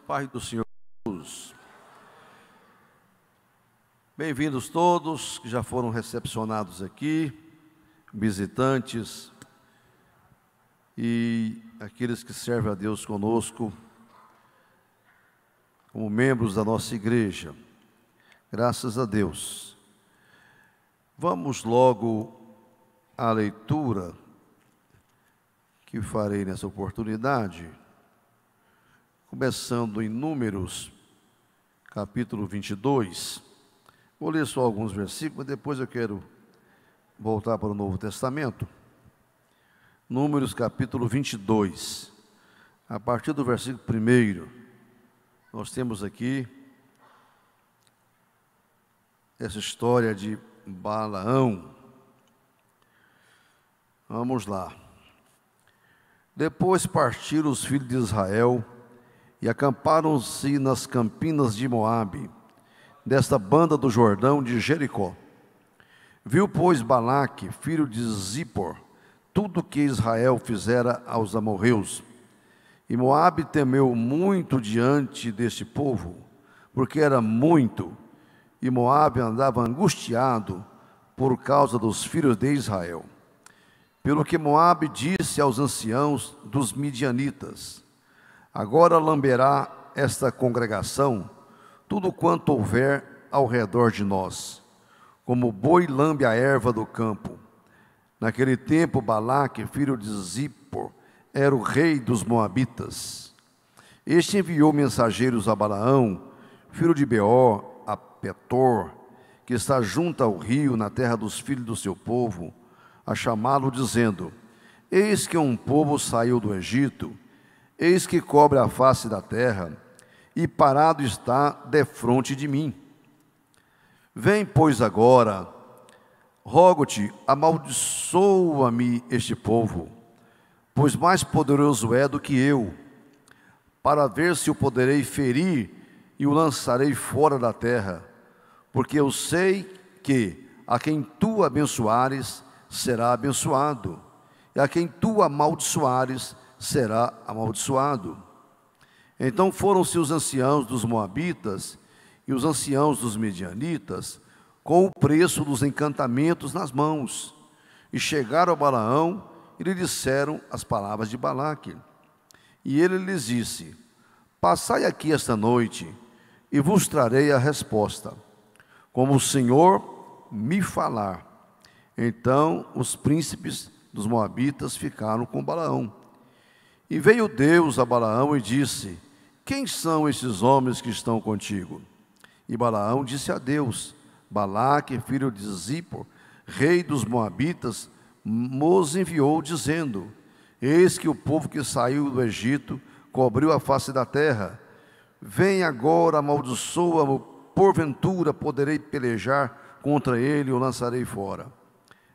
Pai do Senhor Jesus. Bem-vindos todos que já foram recepcionados aqui, visitantes e aqueles que servem a Deus conosco como membros da nossa igreja. Graças a Deus. Vamos logo à leitura que farei nessa oportunidade, começando em Números, capítulo 22. Vou ler só alguns versículos, mas depois eu quero voltar para o Novo Testamento. Números, capítulo 22. A partir do versículo 1, nós temos aqui essa história de Balaão. Vamos lá. Depois partiram os filhos de Israel e acamparam-se nas campinas de Moabe, desta banda do Jordão de Jericó. Viu, pois, Balaque, filho de Zippor, tudo que Israel fizera aos amorreus. E Moabe temeu muito diante deste povo, porque era muito, e Moabe andava angustiado por causa dos filhos de Israel. Pelo que Moabe disse aos anciãos dos midianitas: agora lamberá esta congregação tudo quanto houver ao redor de nós, como o boi lambe a erva do campo. Naquele tempo, Balaque, filho de Zippor, era o rei dos Moabitas. Este enviou mensageiros a Balaão, filho de Beor, a Petor, que está junto ao rio, na terra dos filhos do seu povo, a chamá-lo, dizendo: eis que um povo saiu do Egito, eis que cobre a face da terra, e parado está defronte de mim. Vem, pois, agora, rogo-te, amaldiçoa-me este povo, pois mais poderoso é do que eu, para ver se o poderei ferir e o lançarei fora da terra, porque eu sei que a quem tu abençoares será abençoado, e a quem tu amaldiçoares será amaldiçoado. Então foram-se os anciãos dos Moabitas e os anciãos dos Midianitas com o preço dos encantamentos nas mãos, e chegaram a Balaão e lhe disseram as palavras de Balaque. E ele lhes disse: passai aqui esta noite, e vos trarei a resposta, como o Senhor me falar. Então os príncipes dos Moabitas ficaram com Balaão. E veio Deus a Balaão e disse: quem são esses homens que estão contigo? E Balaão disse a Deus: Balaque, filho de Zippor, rei dos Moabitas, nos enviou, dizendo: eis que o povo que saiu do Egito cobriu a face da terra. Vem agora, amaldiçoa-o, porventura poderei pelejar contra ele e o lançarei fora.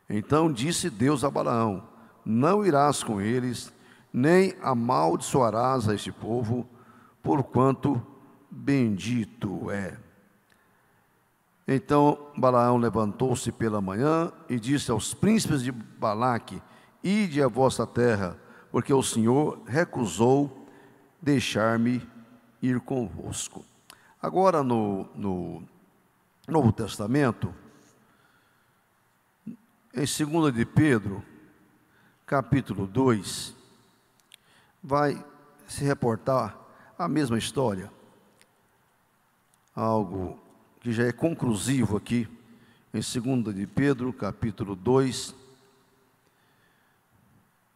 Então disse Deus a Balaão: não irás com eles, nem amaldiçoarás a este povo, porquanto bendito é. Então Balaão levantou-se pela manhã e disse aos príncipes de Balaque: ide à vossa terra, porque o Senhor recusou deixar-me ir convosco. Agora no Novo Testamento, em 2 de Pedro, capítulo 2, vai se reportar a mesma história, algo que já é conclusivo aqui, em 2 de Pedro, capítulo 2,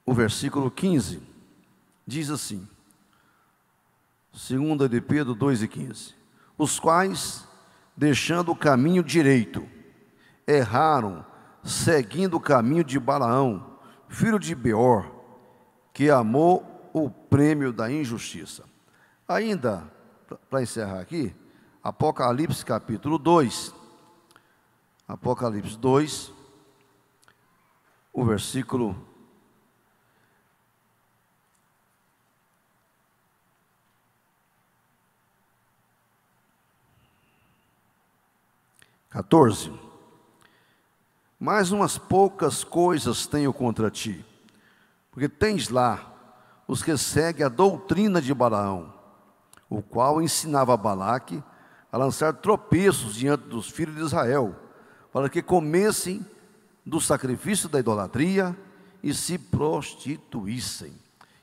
o versículo 15, diz assim, 2 de Pedro 2 e 15, os quais, deixando o caminho direito, erraram, seguindo o caminho de Balaão, filho de Beor, que amou o prêmio da injustiça. Ainda, para encerrar aqui, Apocalipse capítulo 2, Apocalipse 2, o versículo 14. Mais umas poucas coisas tenho contra ti, porque tens lá os que seguem a doutrina de Balaão, o qual ensinava Balaque a lançar tropeços diante dos filhos de Israel, para que comessem do sacrifício da idolatria e se prostituíssem.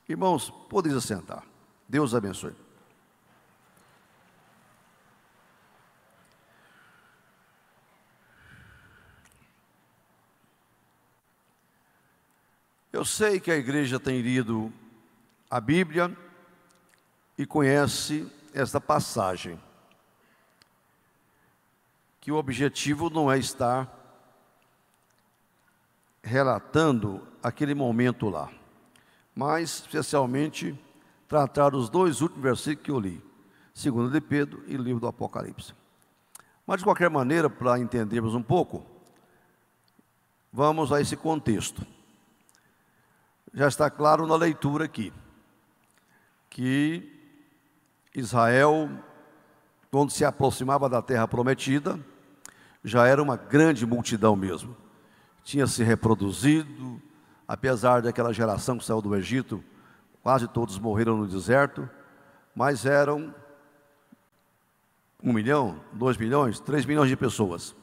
Irmãos, podem assentar. Deus abençoe. Eu sei que a igreja tem lido a Bíblia e conhece esta passagem, que o objetivo não é estar relatando aquele momento lá, mas especialmente tratar os 2 últimos versículos que eu li, 2 de Pedro e livro do Apocalipse. Mas de qualquer maneira, para entendermos um pouco, vamos a esse contexto. Já está claro na leitura aqui, que Israel, quando se aproximava da terra prometida, já era uma grande multidão mesmo. Tinha se reproduzido, apesar daquela geração que saiu do Egito, quase todos morreram no deserto, mas eram 1 milhão, 2 milhões, 3 milhões de pessoas,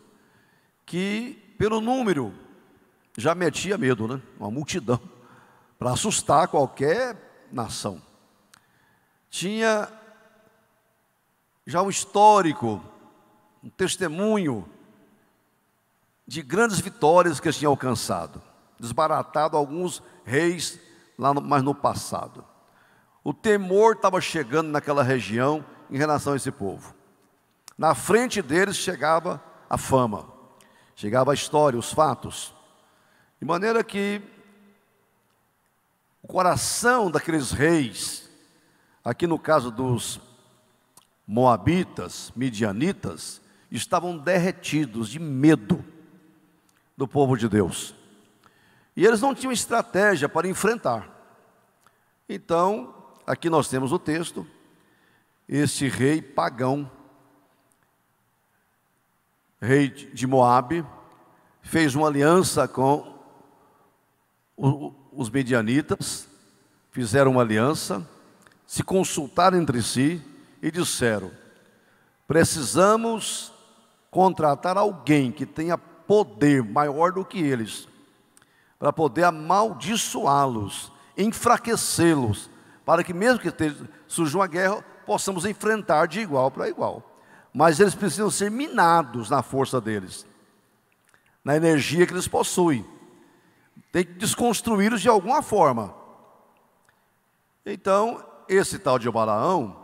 que pelo número já metia medo, né? Uma multidão, para assustar qualquer nação. Tinha já um histórico, um testemunho de grandes vitórias que eles tinham alcançado, desbaratado alguns reis lá mas no passado. O temor estava chegando naquela região em relação a esse povo. Na frente deles chegava a fama, chegava a história, os fatos, de maneira que o coração daqueles reis, aqui no caso dos moabitas, midianitas, estavam derretidos de medo do povo de Deus. E eles não tinham estratégia para enfrentar. Então, aqui nós temos o texto, este rei pagão, rei de Moabe, fez uma aliança com os medianitas, fizeram uma aliança, se consultaram entre si e disseram: precisamos contratar alguém que tenha poder maior do que eles, para poder amaldiçoá-los, enfraquecê-los, para que mesmo que surja uma guerra, possamos enfrentar de igual para igual. Mas eles precisam ser minados na força deles, na energia que eles possuem. Tem que desconstruí-los de alguma forma. Então, esse tal de Balaão,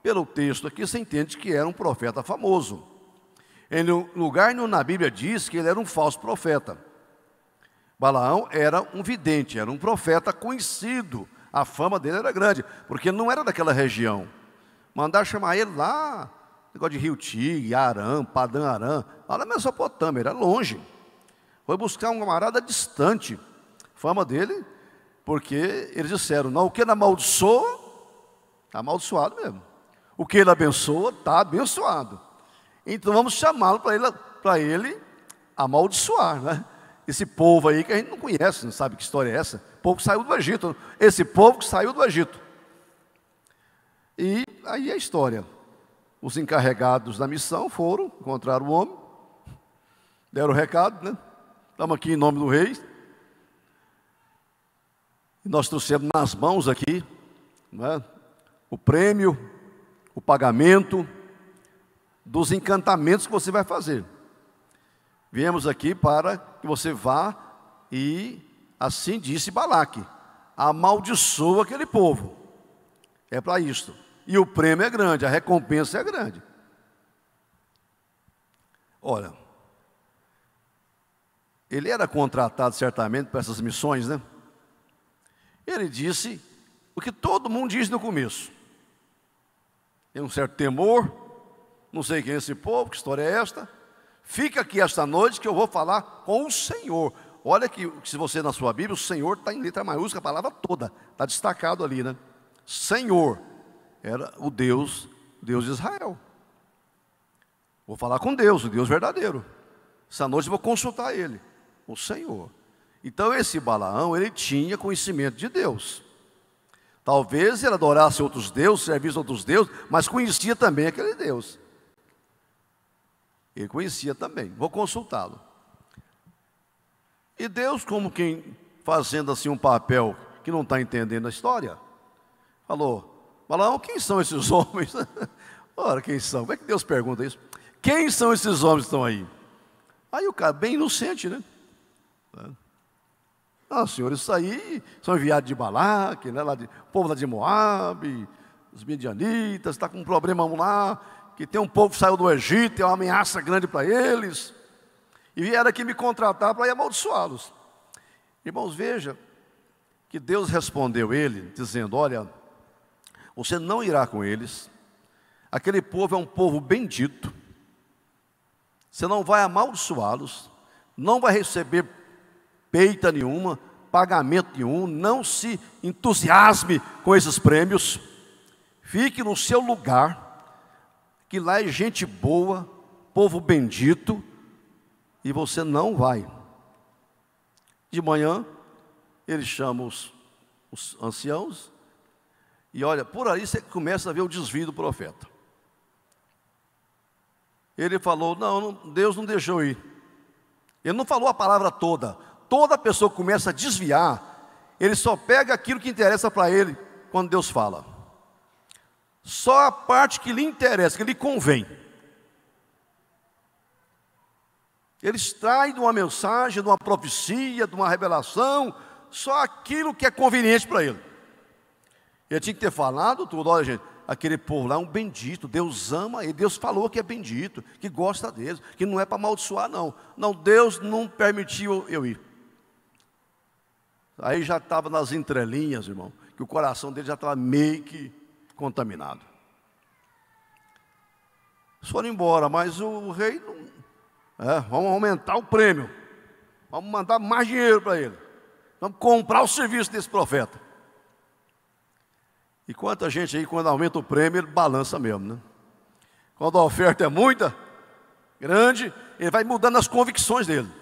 pelo texto aqui, você entende que era um profeta famoso. Em lugar nenhum na Bíblia diz que ele era um falso profeta. Balaão era um vidente, era um profeta conhecido. A fama dele era grande, porque ele não era daquela região. Mandaram chamar ele lá, negócio de Rio Tigre, Arã, Padã Arã, lá na Mesopotâmia, era longe. Foi buscar um camarada distante. Fama dele, porque eles disseram: não, o que ele amaldiçoa, está amaldiçoado mesmo. O que ele abençoa, está abençoado. Então vamos chamá-lo para ele amaldiçoar, né? Esse povo aí que a gente não conhece, não sabe que história é essa. O povo que saiu do Egito, esse povo que saiu do Egito. E aí a história. Os encarregados da missão foram, encontraram o homem, deram o recado, né? Estamos aqui em nome do rei. E nós trouxemos nas mãos aqui, né, o prêmio, o pagamento dos encantamentos que você vai fazer. Viemos aqui para que você vá e, assim disse Balaque, amaldiçoa aquele povo. É para isto. E o prêmio é grande, a recompensa é grande. Olha, ele era contratado certamente para essas missões, né? Ele disse o que todo mundo diz no começo. Tem um certo temor, não sei quem é esse povo, que história é esta. Fica aqui esta noite que eu vou falar com o Senhor. Olha que se você na sua Bíblia, o Senhor está em letra maiúscula, a palavra toda, está destacado ali, né? Senhor, era o Deus de Israel. Vou falar com Deus, o Deus verdadeiro. Essa noite eu vou consultar Ele, o Senhor. Então esse Balaão, ele tinha conhecimento de Deus. Talvez ele adorasse outros deuses, servisse outros deuses, mas conhecia também aquele Deus. Ele conhecia também. Vou consultá-lo. E Deus, como quem fazendo assim um papel que não está entendendo a história, falou: Balaão, quem são esses homens? Ora, quem são? Como é que Deus pergunta isso? Quem são esses homens que estão aí? Aí o cara, bem inocente, né? Ah, senhor, isso aí são enviados de Balaque, né? Povo lá de Moabe, os midianitas, está com um problema lá, que tem um povo que saiu do Egito, é uma ameaça grande para eles, e vieram aqui me contratar para ir amaldiçoá-los. Irmãos, veja que Deus respondeu ele, dizendo: olha, você não irá com eles, aquele povo é um povo bendito, você não vai amaldiçoá-los, não vai receber peita nenhuma, pagamento nenhum, não se entusiasme com esses prêmios, fique no seu lugar, que lá é gente boa, povo bendito, e você não vai. De manhã, ele chama os anciãos, e olha, por aí você começa a ver o desvio do profeta. Ele falou: não, Deus não deixou ir. Ele não falou a palavra toda. Toda pessoa que começa a desviar, ele só pega aquilo que interessa para ele quando Deus fala. Só a parte que lhe interessa, que lhe convém. Ele extrai de uma mensagem, de uma profecia, de uma revelação, só aquilo que é conveniente para ele. Ele tinha que ter falado tudo. Olha, gente, aquele povo lá é um bendito, Deus ama ele, Deus falou que é bendito, que gosta deles, que não é para amaldiçoar, não. Não, Deus não permitiu eu ir. Aí já estava nas entrelinhas, irmão, que o coração dele já estava meio que contaminado. Eles foram embora, mas o rei não... vamos aumentar o prêmio, vamos mandar mais dinheiro para ele, vamos comprar o serviço desse profeta. E quanta gente aí, quando aumenta o prêmio, ele balança mesmo, né? Quando a oferta é muita, grande, ele vai mudando as convicções dele,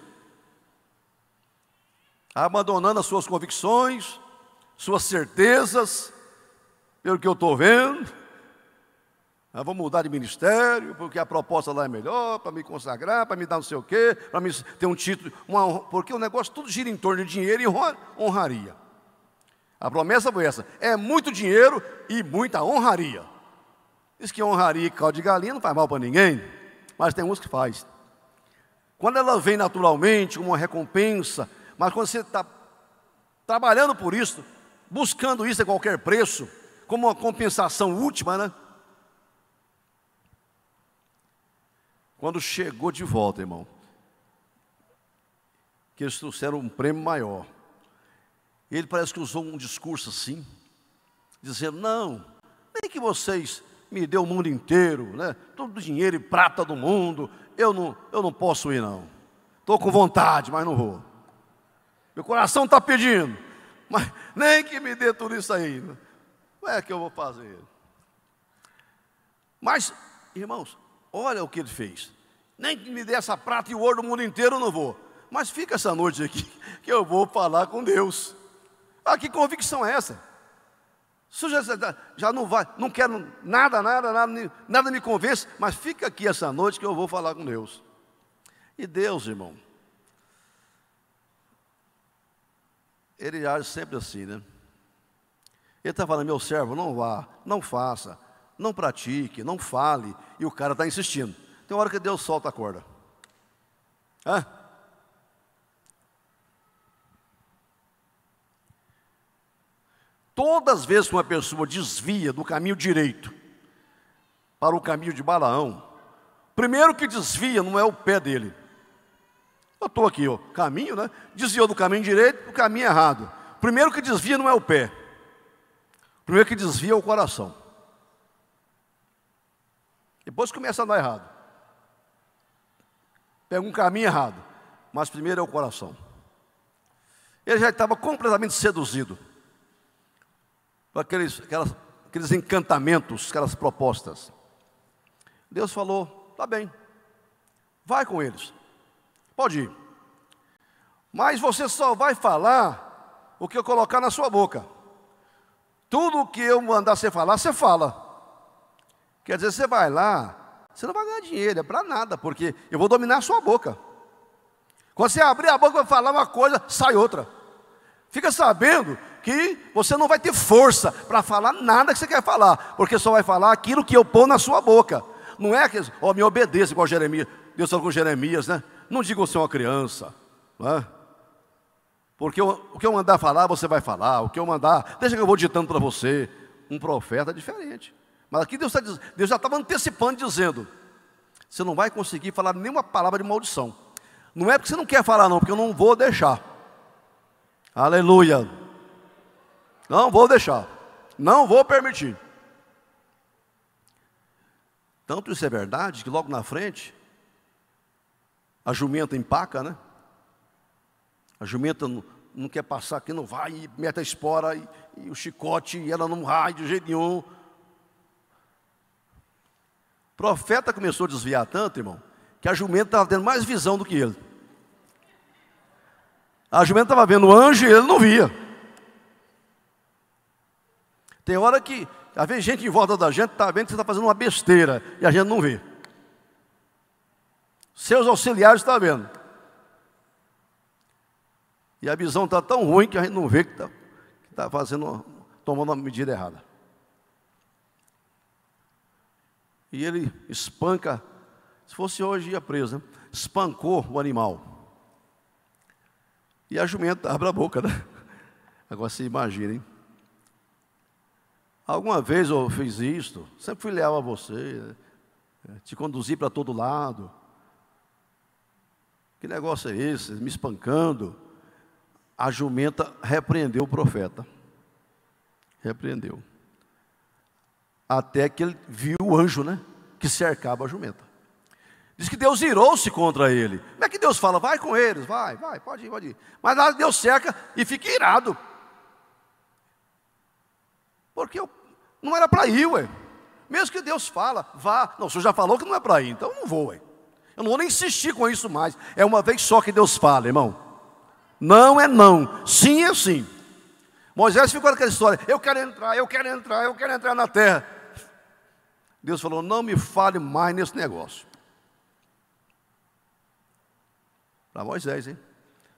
abandonando as suas convicções, suas certezas, pelo que eu estou vendo. Vou mudar de ministério, porque a proposta lá é melhor, para me consagrar, para me dar não sei o quê, para me ter um título, porque o negócio tudo gira em torno de dinheiro e honraria. A promessa foi essa: é muito dinheiro e muita honraria. Diz que honraria e caldo de galinha não faz mal para ninguém, mas tem uns que faz. Quando ela vem naturalmente, como uma recompensa, mas quando você está trabalhando por isso, buscando isso a qualquer preço, como uma compensação última, né? Quando chegou de volta, irmão, que eles trouxeram um prêmio maior, ele parece que usou um discurso assim, dizendo: não, nem que vocês me dêem o mundo inteiro, né? Todo o dinheiro e prata do mundo, eu não posso ir não. Estou com vontade, mas não vou. Meu coração está pedindo, mas nem que me dê tudo isso aí. Não é que eu vou fazer. Mas, irmãos, olha o que ele fez. Nem que me dê essa prata e o ouro do mundo inteiro, eu não vou. Mas fica essa noite aqui, que eu vou falar com Deus. Ah, que convicção é essa? Isso já não vai, não quero nada me convence, mas fica aqui essa noite que eu vou falar com Deus. E Deus, irmão, Ele age sempre assim, né? Ele está falando: meu servo, não vá, não faça, não pratique, não fale. E o cara está insistindo. Tem hora que Deus solta a corda. Todas as vezes que uma pessoa desvia do caminho direito para o caminho de Balaão, primeiro que desvia não é o pé dele. Eu estou aqui, ó, caminho, né? Desviou do caminho direito, do caminho errado. Primeiro que desvia não é o pé. Primeiro que desvia é o coração. Depois começa a andar errado. Pega um caminho errado. Mas primeiro é o coração. Ele já estava completamente seduzido por aqueles encantamentos, aquelas propostas. Deus falou: tá bem, vai com eles, pode ir, mas você só vai falar o que eu colocar na sua boca. tudo o que eu mandar você falar, você fala. Quer dizer, você vai lá, você não vai ganhar dinheiro, é para nada, porque eu vou dominar a sua boca. Quando você abrir a boca e falar uma coisa, sai outra. Fica sabendo que você não vai ter força para falar nada que você quer falar, porque só vai falar aquilo que eu pôr na sua boca. Não é que, me obedeça, igual Jeremias. Deus falou com Jeremias, né? Não diga você é uma criança, não é? Porque o que eu mandar falar, você vai falar. O que eu mandar, deixa que eu vou ditando para você. Um profeta é diferente. Mas aqui Deus já estava antecipando, dizendo: você não vai conseguir falar nenhuma palavra de maldição. Não é porque você não quer falar não, porque eu não vou deixar. Aleluia. Não vou deixar. Não vou permitir. Tanto isso é verdade, que logo na frente, a jumenta empaca, né? A jumenta não quer passar aqui, não vai, e mete a espora e o chicote, e ela não vai de jeito nenhum. O profeta começou a desviar tanto, irmão, que a jumenta estava tendo mais visão do que ele. A jumenta estava vendo o anjo e ele não via. Tem hora que, às vezes, gente em volta da gente está vendo que você está fazendo uma besteira e a gente não vê. Seus auxiliares estão vendo. E a visão está tão ruim que a gente não vê que está tomando uma medida errada. E ele espanca, se fosse hoje ia preso, né? Espancou o animal. E a jumenta abre a boca, né? Agora você imagina, hein? Alguma vez eu fiz isto, sempre fui leal a você, te conduzi para todo lado. Que negócio é esse? Me espancando. A jumenta repreendeu o profeta. Repreendeu. Até que ele viu o anjo, né? Que cercava a jumenta. Diz que Deus irou-se contra ele. Como é que Deus fala? Vai com eles, vai, pode ir. Mas lá Deus cerca e fica irado. Porque não era para ir, ué. Mesmo que Deus fala, vá. Não, o senhor já falou que não é para ir, então eu não vou, ué. Eu não vou nem insistir com isso mais. É uma vez só que Deus fala, irmão. Não é não, sim é sim. Moisés ficou naquela história: eu quero entrar na terra. Deus falou: não me fale mais nesse negócio. Para Moisés, hein?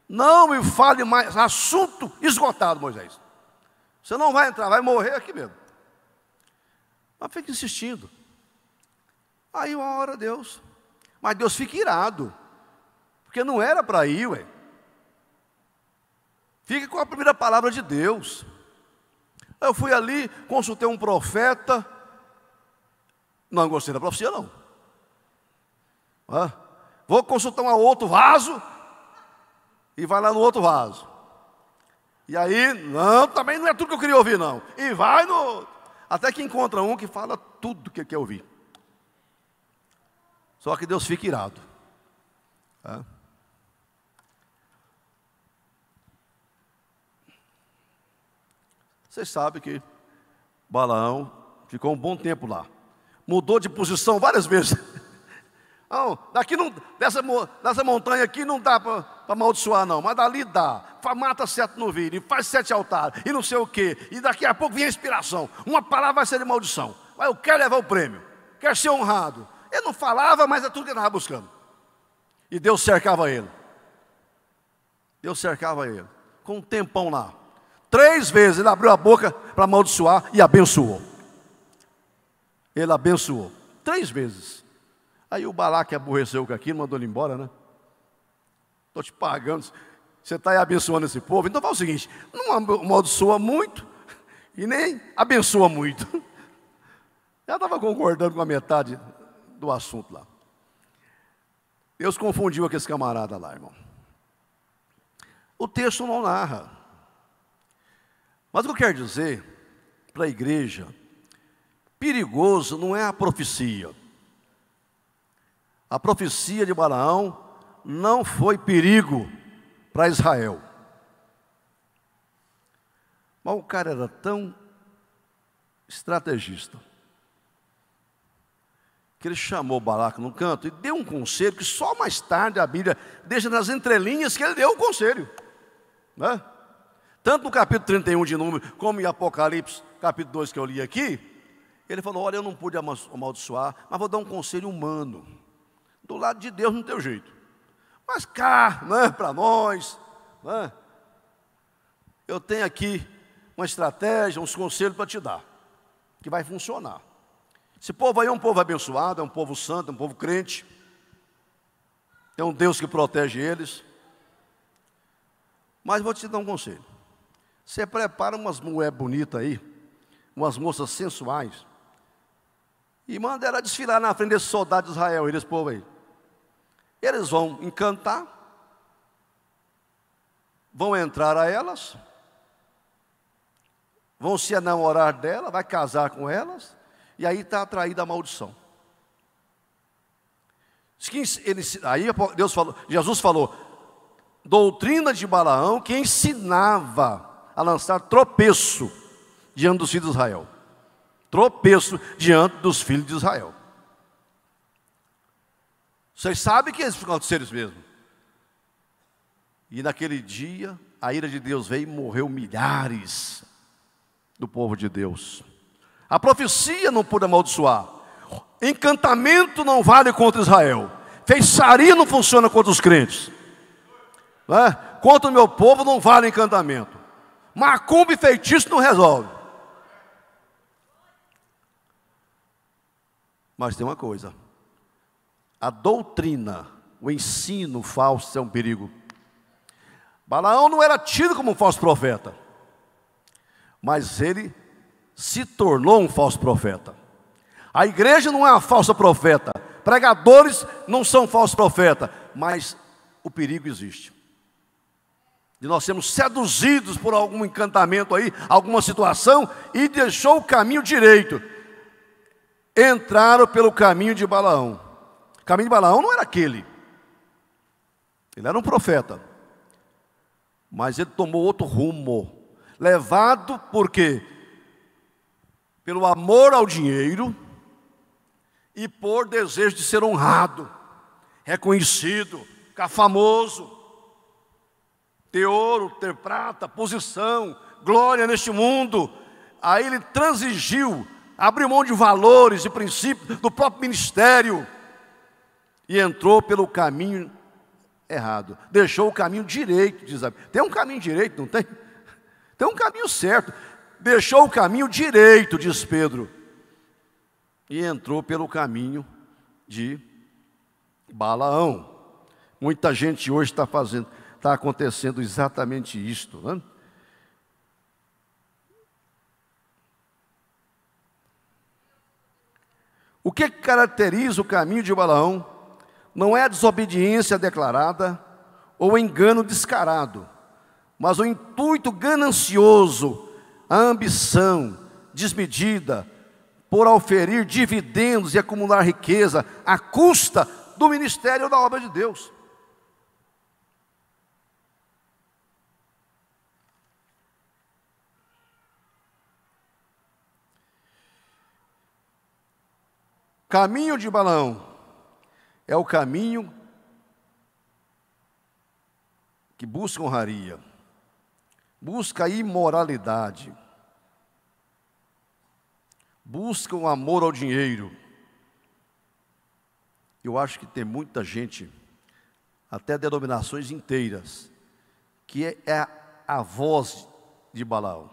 Não me fale mais, assunto esgotado, Moisés. Você não vai entrar, vai morrer aqui mesmo. Mas fica insistindo. Aí uma hora Deus, mas Deus fica irado, porque não era para ir, ué. Fique com a primeira palavra de Deus. Eu fui ali, consultei um profeta, não gostei da profecia não. Vou consultar um outro vaso, e vai lá no outro vaso. E aí, não, também não é tudo que eu queria ouvir não. E vai no outro. Até que encontra um que fala tudo que quer ouvir. Só que Deus fica irado. Vocês sabem que Balaão ficou um bom tempo lá. Mudou de posição várias vezes. Não, dessa montanha aqui não dá para amaldiçoar não, mas dali dá. Mata 7 novilhos, faz 7 altares, e não sei o quê. E daqui a pouco vem a inspiração. Uma palavra vai ser de maldição. Mas eu quero levar o prêmio, quero ser honrado. Ele não falava, mas é tudo que ele estava buscando. E Deus cercava ele. Deus cercava ele. Com um tempão lá. 3 vezes ele abriu a boca para amaldiçoar e abençoou. Ele abençoou. 3 vezes. Aí o Balaque aborreceu com aquilo, mandou ele embora, né? Estou te pagando, você está aí abençoando esse povo. Então fala o seguinte: não amaldiçoa muito e nem abençoa muito. Já estava concordando com a metade do assunto lá. Deus confundiu aqueles camaradas lá, irmão. O texto não narra. Mas o que eu quero dizer para a igreja, perigoso não é a profecia. A profecia de Balaão não foi perigo para Israel. Mas o cara era tão estrategista que ele chamou Balaque no canto e deu um conselho que só mais tarde a Bíblia deixa nas entrelinhas que ele deu o conselho, né? Tanto no capítulo 31 de Números, como em Apocalipse, capítulo 2 que eu li aqui, ele falou, olha, eu não pude amaldiçoar, mas vou dar um conselho humano. Do lado de Deus não tem jeito. Mas cá, né, para nós, né, eu tenho aqui uma estratégia, uns conselhos para te dar, que vai funcionar. Esse povo aí é um povo abençoado, é um povo santo, é um povo crente. É um Deus que protege eles. Mas vou te dar um conselho. Você prepara umas mulheres bonitas aí, umas moças sensuais, e manda ela desfilar na frente desses soldados de Israel, esse povo aí. Eles vão encantar, vão entrar a elas, vão se enamorar dela, vai casar com elas, e aí está atraída a maldição. Aí Jesus falou, doutrina de Balaão, que ensinava a lançar tropeço diante dos filhos de Israel. Tropeço diante dos filhos de Israel. Vocês sabem que eles aconteceram isso mesmo. E naquele dia, a ira de Deus veio e morreu milhares do povo de Deus. A profecia não pôde amaldiçoar. Encantamento não vale contra Israel. Feitiçaria não funciona contra os crentes. Né? Contra o meu povo não vale encantamento. Macumba e feitiço não resolve. Mas tem uma coisa. A doutrina, o ensino falso é um perigo. Balaão não era tido como um falso profeta, mas ele se tornou um falso profeta. A igreja não é uma falsa profeta, pregadores não são falsos profetas, mas o perigo existe. De nós sermos seduzidos por algum encantamento aí, alguma situação, e deixou o caminho direito. Entraram pelo caminho de Balaão. O caminho de Balaão não era aquele. Ele era um profeta. Mas ele tomou outro rumo. Levado por quê? Pelo amor ao dinheiro e por desejo de ser honrado, reconhecido, ficar famoso, ter ouro, ter prata, posição, glória neste mundo. Aí ele transigiu, abriu mão de valores e princípios do próprio ministério e entrou pelo caminho errado. Deixou o caminho direito, diz a Bíblia. Tem um caminho direito, não tem? Tem um caminho certo. Deixou o caminho direito, diz Pedro, e entrou pelo caminho de Balaão. Muita gente hoje está acontecendo exatamente isto, né? O que caracteriza o caminho de Balaão não é a desobediência declarada ou o engano descarado, mas o intuito ganancioso, a ambição desmedida por oferir dividendos e acumular riqueza à custa do ministério da obra de Deus. Caminho de Balaão é o caminho que busca honraria, busca a imoralidade, busca o amor ao dinheiro. Eu acho que tem muita gente, até denominações inteiras, que é a voz de Balaão.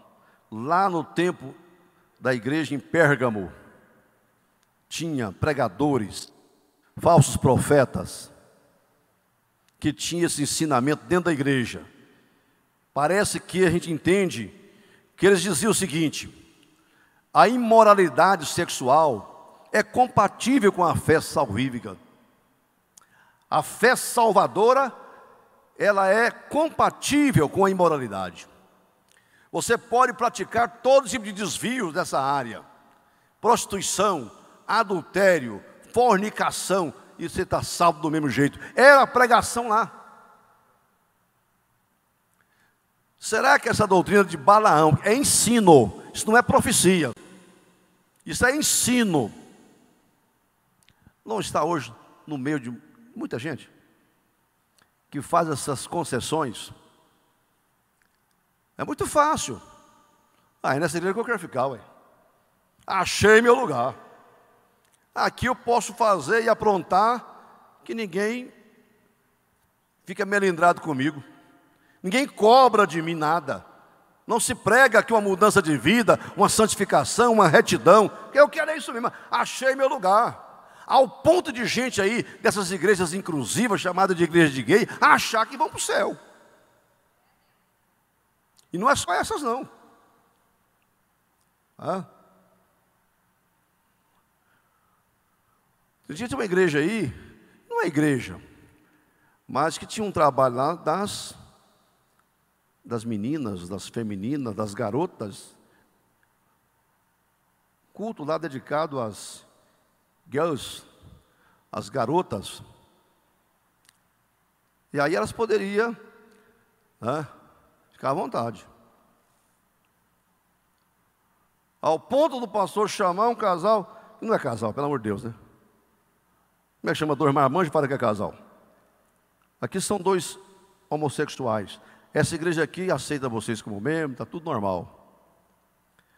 Lá no tempo da igreja em Pérgamo, tinha pregadores, falsos profetas, que tinham esse ensinamento dentro da igreja. Parece que a gente entende que eles diziam o seguinte: a imoralidade sexual é compatível com a fé salvífica. A fé salvadora, ela é compatível com a imoralidade. Você pode praticar todo tipo de desvios dessa área: prostituição, adultério, fornicação, e você está salvo do mesmo jeito. Era a pregação lá. Será que essa doutrina de Balaão é ensino? Isso não é profecia, isso é ensino. Não está hoje no meio de muita gente que faz essas concessões? É muito fácil. Aí nessa igreja que eu quero ficar, ué. Achei meu lugar. Aqui eu posso fazer e aprontar que ninguém fica melindrado comigo. Ninguém cobra de mim nada. Não se prega aqui uma mudança de vida, uma santificação, uma retidão. Eu quero é isso mesmo. Achei meu lugar. Ao ponto de gente aí, dessas igrejas inclusivas, chamadas de igreja de gay, achar que vão para o céu. E não é só essas não. Tinha uma igreja aí, não é igreja, mas que tinha um trabalho lá das meninas, das femininas, das garotas. Culto lá dedicado às girls, às garotas. E aí elas poderiam ficar à vontade. Ao ponto do pastor chamar um casal, não é casal, pelo amor de Deus, né? Como é que chama dois marmanjos para que é casal? Aqui são dois homossexuais. Essa igreja aqui aceita vocês como membro, está tudo normal.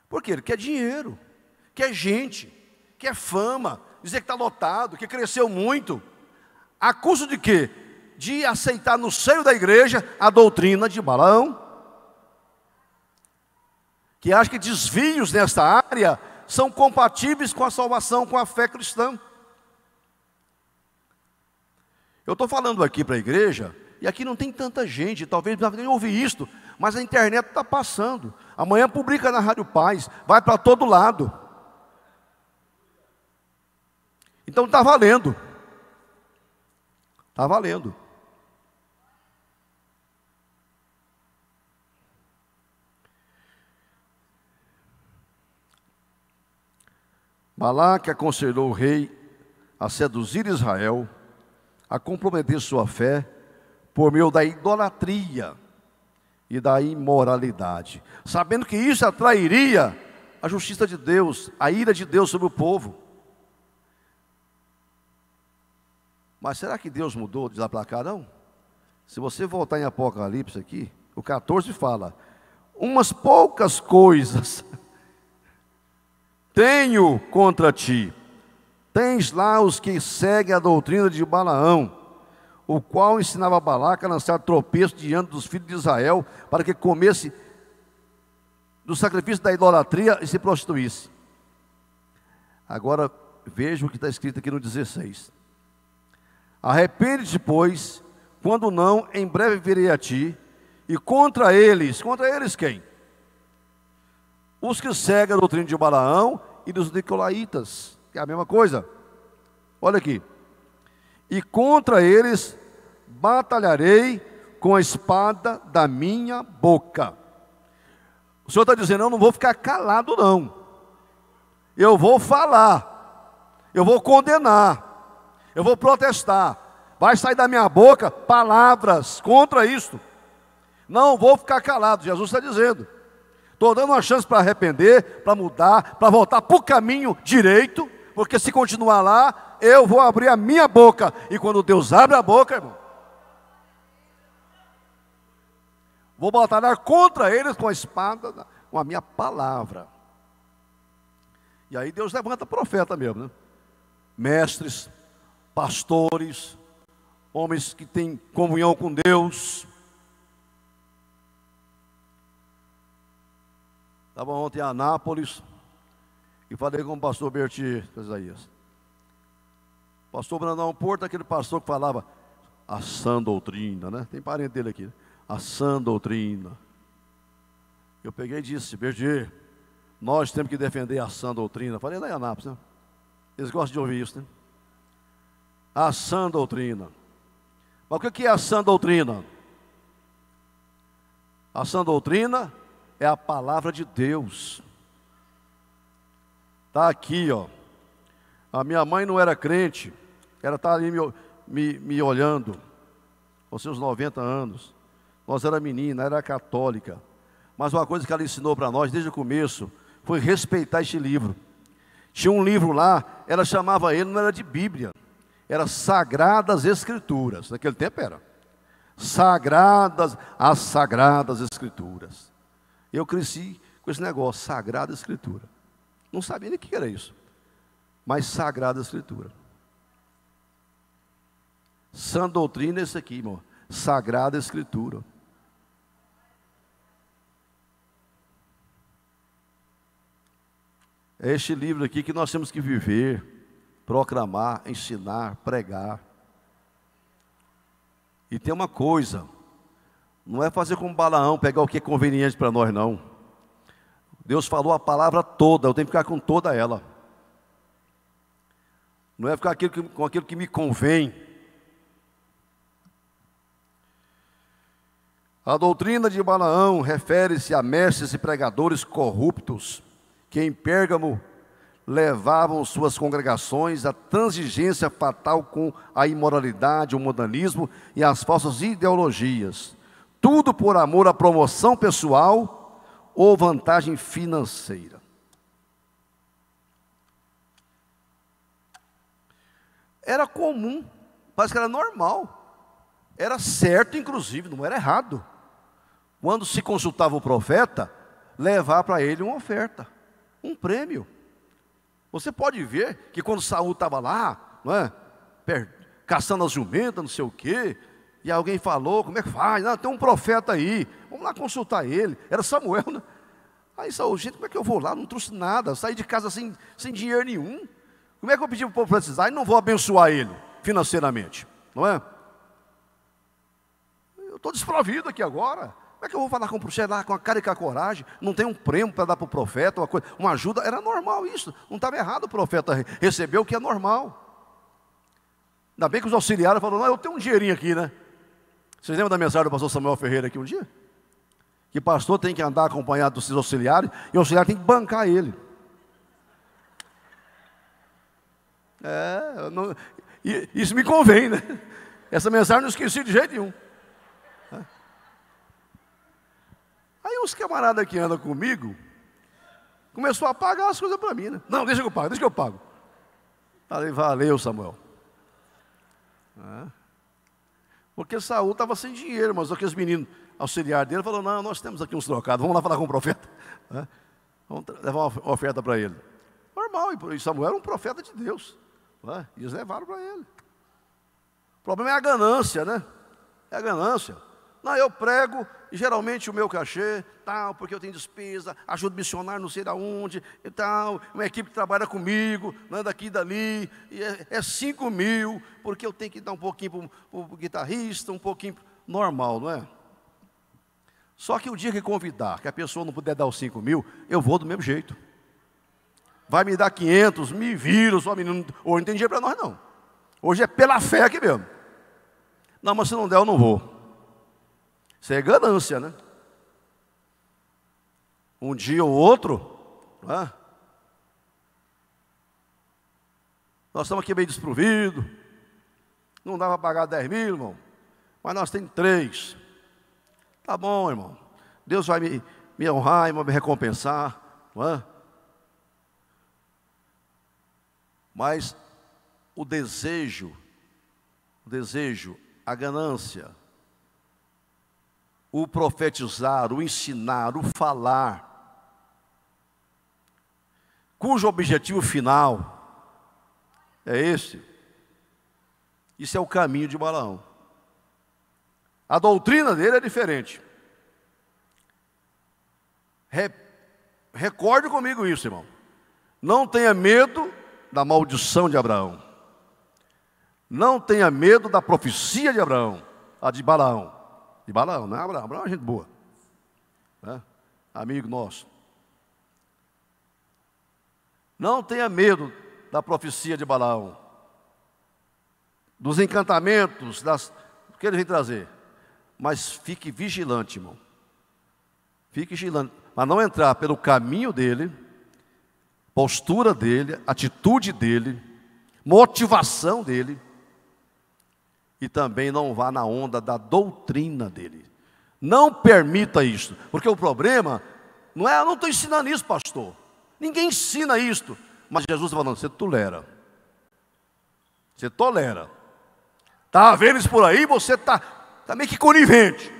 Por quê? Ele quer dinheiro, quer gente, quer fama, dizer que está lotado, que cresceu muito. A custo de quê? De aceitar no seio da igreja a doutrina de Balaão. Que acha que desvios nesta área são compatíveis com a salvação, com a fé cristã. Eu estou falando aqui para a igreja, e aqui não tem tanta gente, talvez não nem ouvir isto, mas a internet está passando. Amanhã publica na Rádio Paz, vai para todo lado. Então está valendo. Está valendo. Balaque aconselhou o rei a seduzir Israel, a comprometer sua fé por meio da idolatria e da imoralidade, sabendo que isso atrairia a justiça de Deus, a ira de Deus sobre o povo. Mas será que Deus mudou de lá para cá, não? Se você voltar em Apocalipse aqui, o 14 fala: umas poucas coisas tenho contra ti. Tens lá os que seguem a doutrina de Balaão, o qual ensinava Balaque a lançar tropeço diante dos filhos de Israel, para que comesse do sacrifício da idolatria e se prostituísse. Agora veja o que está escrito aqui no 16. Arrepende-te, pois, quando não, em breve virei a ti, e contra eles quem? Os que seguem a doutrina de Balaão e dos nicolaítas, que é a mesma coisa. Olha aqui. E contra eles batalharei com a espada da minha boca. O Senhor está dizendo: eu não vou ficar calado não. Eu vou falar. Eu vou condenar. Eu vou protestar. Vai sair da minha boca palavras contra isto. Não vou ficar calado. Jesus está dizendo. Estou dando uma chance para arrepender, para mudar, para voltar para o caminho direito, porque se continuar lá, eu vou abrir a minha boca. E quando Deus abre a boca, irmão, vou batalhar contra eles com a espada, com a minha palavra. E aí Deus levanta profeta mesmo, né? Mestres, pastores, homens que têm comunhão com Deus. Estava ontem em Anápolis e falei com o pastor Berti Isaías. Pastor Brandão Porto, aquele pastor que falava a sã doutrina, né? Tem parente dele aqui, né? A sã doutrina. Eu peguei e disse: Berti, nós temos que defender a sã doutrina. Falei lá em Anápolis, né? Eles gostam de ouvir isso, né? A sã doutrina. Mas o que é a sã doutrina? A sã doutrina é a palavra de Deus. Está aqui, ó. A minha mãe não era crente. Ela está ali me olhando, com seus 90 anos. Nós era menina, era católica. Mas uma coisa que ela ensinou para nós desde o começo foi respeitar este livro. Tinha um livro lá, ela chamava ele, não era de Bíblia, era Sagradas Escrituras. Naquele tempo era as Sagradas Escrituras. Eu cresci com esse negócio, Sagrada Escritura. Não sabia nem o que era isso, mas Sagrada Escritura. Sã doutrina é isso aqui, irmão. Sagrada Escritura. É este livro aqui que nós temos que viver, proclamar, ensinar, pregar. E tem uma coisa, não é fazer como Balaão, pegar o que é conveniente para nós, não. Deus falou a palavra toda, eu tenho que ficar com toda ela. Não é ficar com aquilo que me convém. A doutrina de Balaão refere-se a mestres e pregadores corruptos, que em Pérgamo levavam suas congregações à transigência fatal com a imoralidade, o mundanismo e as falsas ideologias. Tudo por amor à promoção pessoal ou vantagem financeira. Era comum, parece que era normal, era certo inclusive, não era errado. Quando se consultava o profeta, levar para ele uma oferta, um prêmio. Você pode ver que quando Saul estava lá, não é, caçando as jumentas, não sei o quê, e alguém falou, como é que faz? Não, tem um profeta aí, vamos lá consultar ele. Era Samuel, né? Aí Saul, gente, como é que eu vou lá? Não trouxe nada, eu saí de casa sem dinheiro nenhum. Como é que eu pedi para o povo precisar e não vou abençoar ele financeiramente? Não é? Eu estou desprovido aqui agora. Como é que eu vou falar com o profeta lá com a cara e com a coragem? Não tem um prêmio para dar para o profeta, uma ajuda. Era normal isso, não estava errado o profeta receber o que é normal. Ainda bem que os auxiliares falaram, não, eu tenho um dinheirinho aqui, né? Vocês lembram da mensagem do pastor Samuel Ferreira aqui um dia? Que pastor tem que andar acompanhado dos seus auxiliares, e o auxiliar tem que bancar ele. Isso me convém, né? Essa mensagem eu não esqueci de jeito nenhum. Aí uns camaradas que andam comigo começou a pagar as coisas para mim, né? Não, deixa que eu pago. Falei, valeu, Samuel. Porque Saul estava sem dinheiro, mas aqueles meninos auxiliares dele falaram, não, nós temos aqui uns trocados, vamos lá falar com o profeta. Vamos levar uma oferta para ele. Normal, e Samuel era um profeta de Deus. E eles levaram para ele. O problema é a ganância, né? É a ganância. Não, eu prego, e geralmente o meu cachê, tal, porque eu tenho despesa, ajudo missionário não sei de onde, e tal, uma equipe que trabalha comigo, né, daqui e dali, e é 5 mil, porque eu tenho que dar um pouquinho para o guitarrista, um pouquinho normal, não é? Só que o dia que convidar, que a pessoa não puder dar os 5 mil, eu vou do mesmo jeito. Vai me dar 500, me vira, só menino, hoje não tem dinheiro para nós não. Hoje é pela fé aqui mesmo. Não, mas se não der eu não vou. Isso é ganância, né? Um dia ou outro, né? Nós estamos aqui meio desprovidos, não dá para pagar 10 mil, irmão, mas nós temos 3. Tá bom, irmão, Deus vai me honrar e vai me recompensar, não é? Mas o desejo, a ganância, o profetizar, o ensinar, o falar, cujo objetivo final é esse, isso é o caminho de Balaão. A doutrina dele é diferente. Recorde comigo isso, irmão. Não tenha medo da maldição de Abraão. Não tenha medo da profecia de Abraão, a de Balaão. De Balaão, não é Abraão. Abraão é gente boa, né? Amigo nosso. Não tenha medo da profecia de Balaão, dos encantamentos, do que ele vem trazer. Mas fique vigilante, irmão. Fique vigilante, para não entrar pelo caminho dele, postura dele, atitude dele, motivação dele, e também não vá na onda da doutrina dele. Não permita isso, porque o problema não é, eu não estou ensinando isso, pastor. Ninguém ensina isto, mas Jesus está falando, você tolera. Você tolera. Está vendo isso por aí, você está meio que conivente.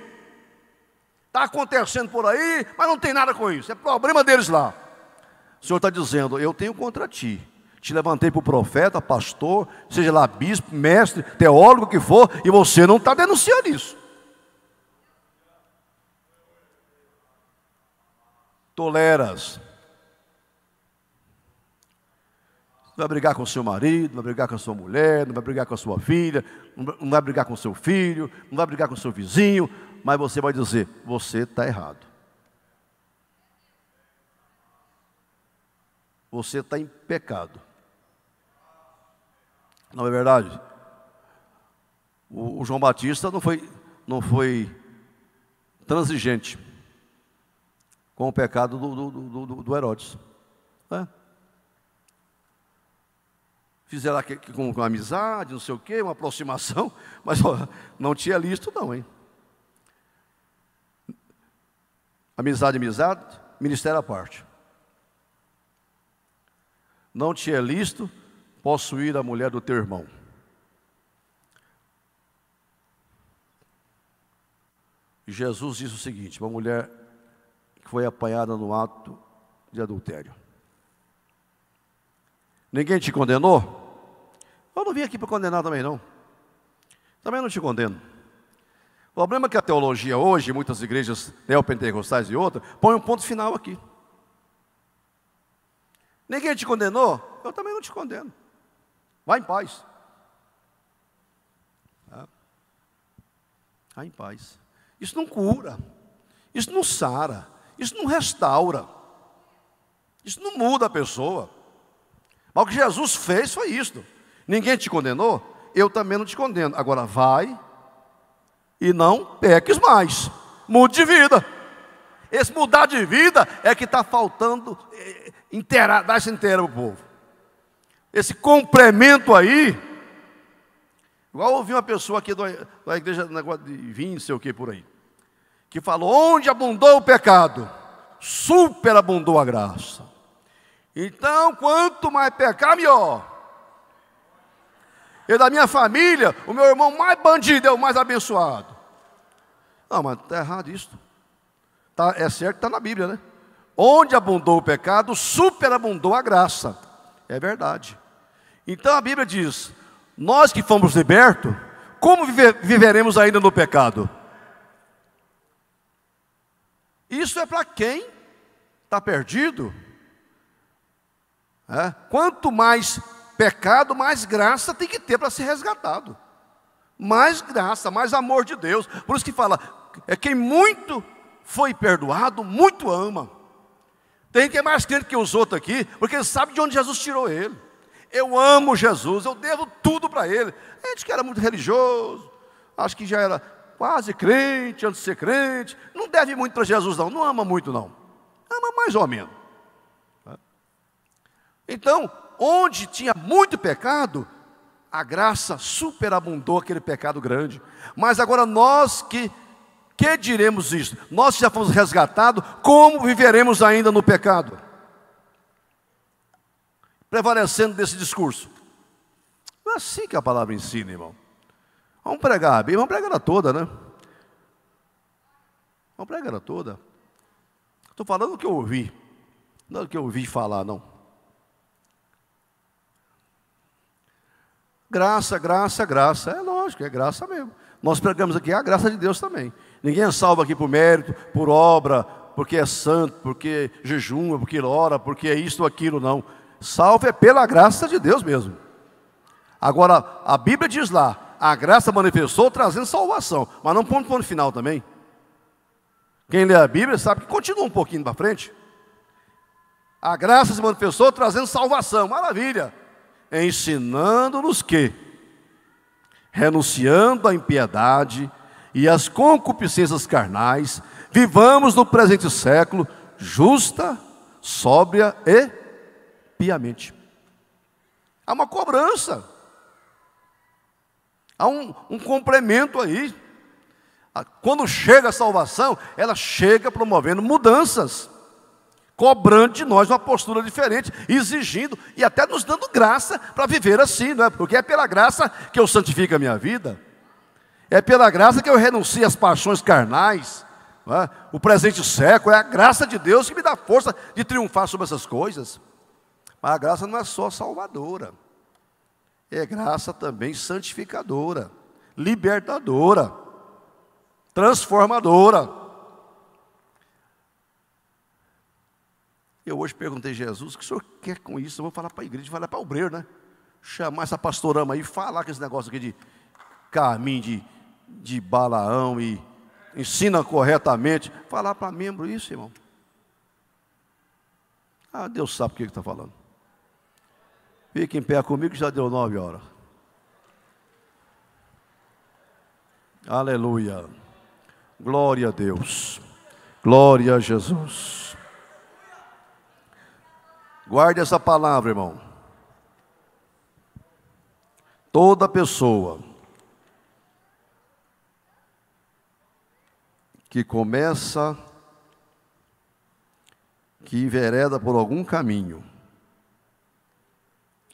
está acontecendo por aí, mas não tem nada com isso, é problema deles lá. O Senhor está dizendo: eu tenho contra ti. Te levantei para o profeta, pastor, seja lá bispo, mestre, teólogo, o que for, e você não está denunciando isso. Toleras. Não vai brigar com seu marido, não vai brigar com a sua mulher, não vai brigar com a sua filha, não vai brigar com seu filho, não vai brigar com seu vizinho, mas você vai dizer: você está errado. Você está em pecado. Não é verdade? O João Batista não foi transigente com o pecado do Herodes. Fizeram aqui com amizade, não sei o quê, uma aproximação, mas não tinha listo não, hein? Amizade, ministério à parte. Não tinha listo possuir a mulher do teu irmão. E Jesus disse o seguinte: uma mulher que foi apanhada no ato de adultério. Ninguém te condenou? Eu não vim aqui para condenar também não. Também não te condeno. O problema é que a teologia hoje, muitas igrejas neopentecostais e outras, põe um ponto final aqui. Ninguém te condenou? Eu também não te condeno. Vá em paz. Vá em paz. Isso não cura. Isso não sara. Isso não restaura. Isso não muda a pessoa. Mas o que Jesus fez foi isto. Ninguém te condenou? Eu também não te condeno. Agora vai e não peques mais. Mude de vida. Esse mudar de vida é que está faltando dar essa inteira para o povo. Esse complemento aí. Igual eu ouvi uma pessoa aqui da igreja, negócio de vinho, não sei o que por aí, que falou: onde abundou o pecado, superabundou a graça. Então, quanto mais pecar, melhor. Eu da minha família, o meu irmão mais bandido é o mais abençoado. Não, mas está errado isso. É certo que está na Bíblia, né? Onde abundou o pecado, superabundou a graça. É verdade. Então a Bíblia diz: nós que fomos libertos, como viveremos ainda no pecado? Isso é para quem está perdido. Quanto mais pecado, mais graça tem que ter para ser resgatado. Mais graça, mais amor de Deus. Por isso que fala: quem muito foi perdoado, muito ama. Tem que é mais crente que os outros aqui, porque ele sabe de onde Jesus tirou ele. Eu amo Jesus, eu devo tudo para ele. A gente que era muito religioso, acho que já era quase crente, antes de ser crente, não deve muito para Jesus não ama muito não. Ama mais ou menos. Então, onde tinha muito pecado, a graça superabundou aquele pecado grande. Mas agora nós que diremos isso? Nós que já fomos resgatados, como viveremos ainda no pecado? Prevalecendo desse discurso. Não é assim que a palavra ensina, irmão. Vamos pregar a Bíblia, vamos pregar ela toda, né? Vamos pregar ela toda. Estou falando o que eu ouvi, não é o que eu ouvi falar, não. Graça, graça, graça. É lógico, é graça mesmo. Nós pregamos aqui a graça de Deus também. Ninguém é salvo aqui por mérito, por obra, porque é santo, porque jejuma, porque ora, porque é isto ou aquilo, não. Salvo é pela graça de Deus mesmo. Agora, a Bíblia diz lá: a graça manifestou trazendo salvação. Mas não põe ponto final também. Quem lê a Bíblia sabe que continua um pouquinho para frente. A graça se manifestou trazendo salvação. Maravilha. Ensinando-nos que, renunciando à impiedade e às concupiscências carnais, vivamos no presente século justa, sóbria e piamente. Há uma cobrança, há um complemento aí. Quando chega a salvação, ela chega promovendo mudanças, cobrando de nós uma postura diferente, exigindo e até nos dando graça para viver assim, não é? Porque é pela graça que eu santifico a minha vida, é pela graça que eu renuncio às paixões carnais, não é? O presente século é a graça de Deus que me dá força de triunfar sobre essas coisas. Mas a graça não é só salvadora, é graça também santificadora, libertadora, transformadora. Eu hoje perguntei a Jesus: o que o senhor quer com isso? Eu vou falar para a igreja, falar para o obreiro, né? Chamar essa pastorama aí, falar com esse negócio aqui de caminho de Balaão e ensina corretamente. Falar para membro isso, irmão. Ah, Deus sabe o que está falando. Fique em pé comigo, já deu 9 horas. Aleluia. Glória a Deus. Glória a Jesus. Guarde essa palavra, irmão. Toda pessoa que começa, que envereda por algum caminho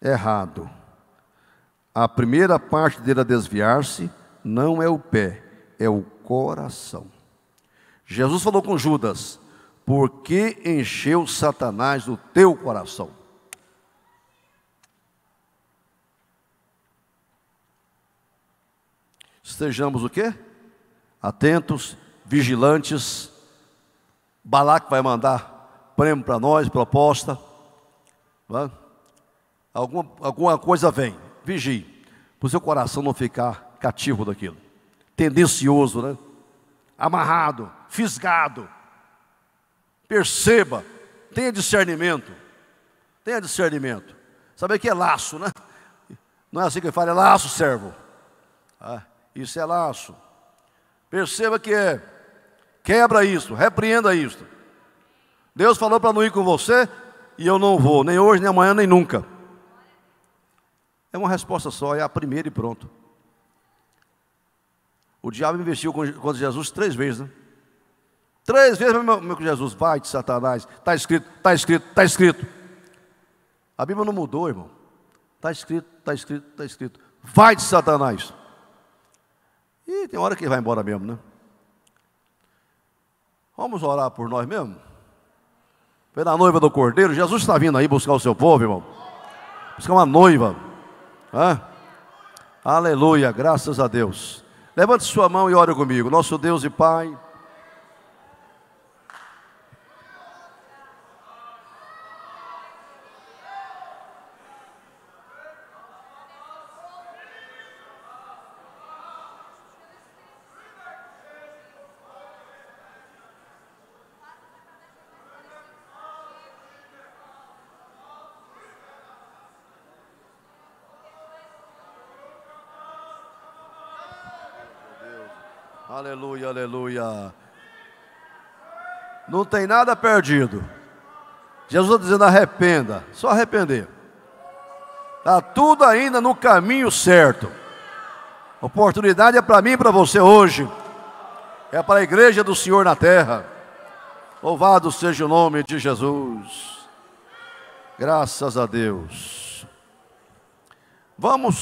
errado, a primeira parte dele a desviar-se não é o pé, é o coração. Jesus falou com Judas: por que encheu Satanás o teu coração? Estejamos o quê? Atentos, vigilantes. Balaque vai mandar prêmio para nós, proposta. Alguma coisa vem, vigie, para o seu coração não ficar cativo daquilo, tendencioso, né? Amarrado, fisgado. Perceba, tenha discernimento. Tenha discernimento. Sabe o que é laço, né? Não é assim que ele fala, é laço, servo. Isso é laço. Perceba que quebra isso, repreenda isso. Deus falou para não ir com você e eu não vou, nem hoje, nem amanhã, nem nunca. É uma resposta só, é a primeira e pronto. O diabo investiu contra Jesus 3 vezes, né? 3 vezes, meu Jesus, vai de Satanás, está escrito, está escrito, está escrito. A Bíblia não mudou, irmão. Está escrito, está escrito, está escrito. Vai de Satanás. E tem hora que ele vai embora mesmo, né? Vamos orar por nós mesmo? Pela noiva do Cordeiro. Jesus está vindo aí buscar o seu povo, irmão. Buscar uma noiva. Aleluia, graças a Deus. Levante sua mão e ore comigo. Nosso Deus e Pai, aleluia, aleluia. Não tem nada perdido. Jesus está dizendo: arrependa, só arrepender. Está tudo ainda no caminho certo. A oportunidade é para mim e para você hoje. É para a igreja do Senhor na terra. Louvado seja o nome de Jesus. Graças a Deus. Vamos